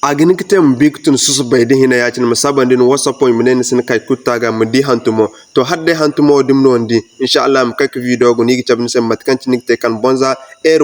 agin kitem biktun susu bai de hina yacin masaban din whatsapp point minen sin kai kutaga mudi hantumo to hadde hantumo dim no ndi inshallah am kak video go ni gicabni sem matkan cin te kan bonza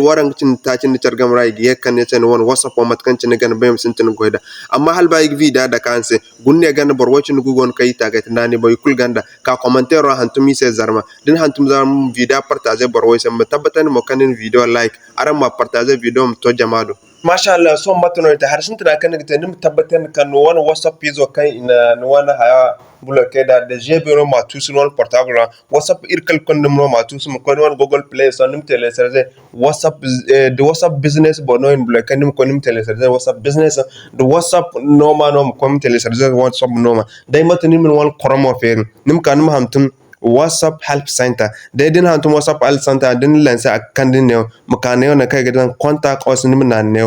warang cin ta cin chargam rai gi kan ne cin won whatsapp o matkan cin gan bayam sin tin goida amma hal bai video da kanse gunne gan bor wacin gugon kai taga tandani boy kul ganda ka commentaire hantumi se zarma din hantum zarma video partage bor wacin matabatan mo kanin video like aran ma partage video to jamado masha Allah so matono ta har sintra kan ga tanim tabbatan kan wani whatsapp pizo kai ina wani haya bloquer da jebero ma tusu non portable whatsapp irkal kon dum ma tusu ko wani google play so nim telecharger whatsapp de whatsapp business bono in bloquer nim ko nim telecharger whatsapp business de whatsapp no ma no ko nim telecharger whatsapp no ma dai matanim wal qoromo fe nim kanum hamtun WhatsApp help center dai din hantum WhatsApp help center din lansa akan din ne makane na kai gidan contact us nim nan ne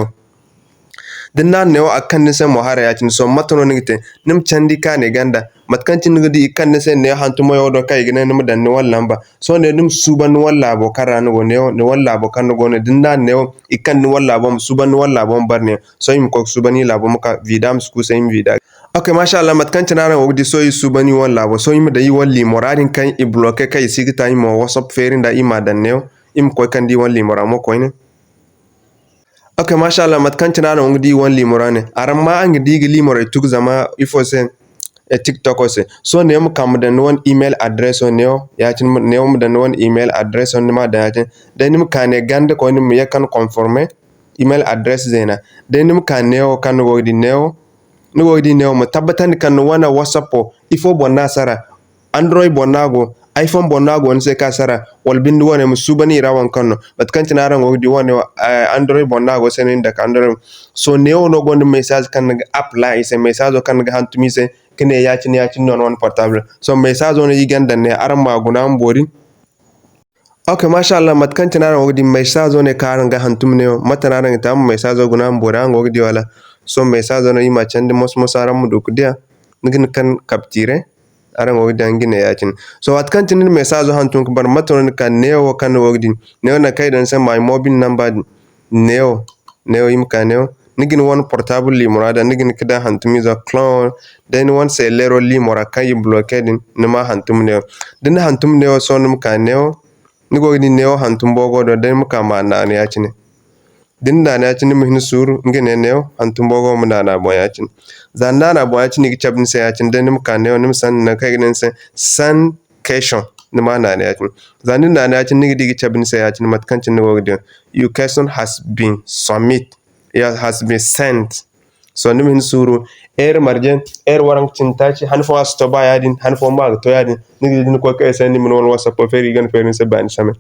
din nan ne akan din sai mohara ya cin so matono ngite nim candi ka ne ganda matkancin ngidi kan ne sai ne hantum yo do kai gidan nim dan ne wallan ba so ne nim suban walla bo karano go ne walla bo kan go ne din nan ne ikan ni walla bo suban walla bo barne so im ko subani labo muka vidam sku sai im vida. Okay, masha Allah matkanci na ran wudi soyi su bani walla bo so yima da yi walli moradin kan i bloquer kai sigita yi mo WhatsApp ferin da ima dan ne im ko kan di walli moramo ko ne. Okay, masha Allah matkanci na ran wudi walli morane aran ma an gidi gili morai tuk zama ifo se e TikTok ose so ne mu kam da won email address on ne ya tin ne mu da won email address on ma da ya tin da ni mu kane ganda ko ni mu yakan conforme email address zena da ni mu kane o kan wodi ne ni wodi ne mo tabbatan kan wana whatsapp ifo bonna sara android bonnago iphone bonnago on se ka sara wal bindu wona mo subani rawan kanno bat kan tinaran wodi wona android bonnago senen da android so ne no gonde message kan apply se message kan ga hantumi se kene yacin non on portable so message on yiganda ne arma guna mbori. Okay, masha Allah matkan tinaran wodi message on karan ga hantum ne matanaran ta message guna mbori an wodi wala so message no ima chande mos aran mu doku dia ngin kan capture aran wogdi angine yacin so wat kan tin message hantun bar maton kan neo kan wogdi neo na kai dan sai my mobile number neo im kan neo nigin won portable li murada nigin kida hantumi za clone then won sai lero li mura kai blocked nima hantum neo din hantum neo so num kan neo nigogdi neo hantum bogo do den muka mana ne yacin din da na cin mihin suru ngene ne antum bogo mun na boyacin zanna na boyacin gi chabin sai yacin dan nim kan ne nim san na kai ginen sai san question ni ma na ne yacin zanin da na yacin ni gi chabin sai yacin matkancin ne wogde your question has been submit it has been sent so nim hin suru marjen warang cintaci han fo asto ba yadin han fo ma to yadin ni gi ko kai sai ni mun won whatsapp feri gan ferin sai ban same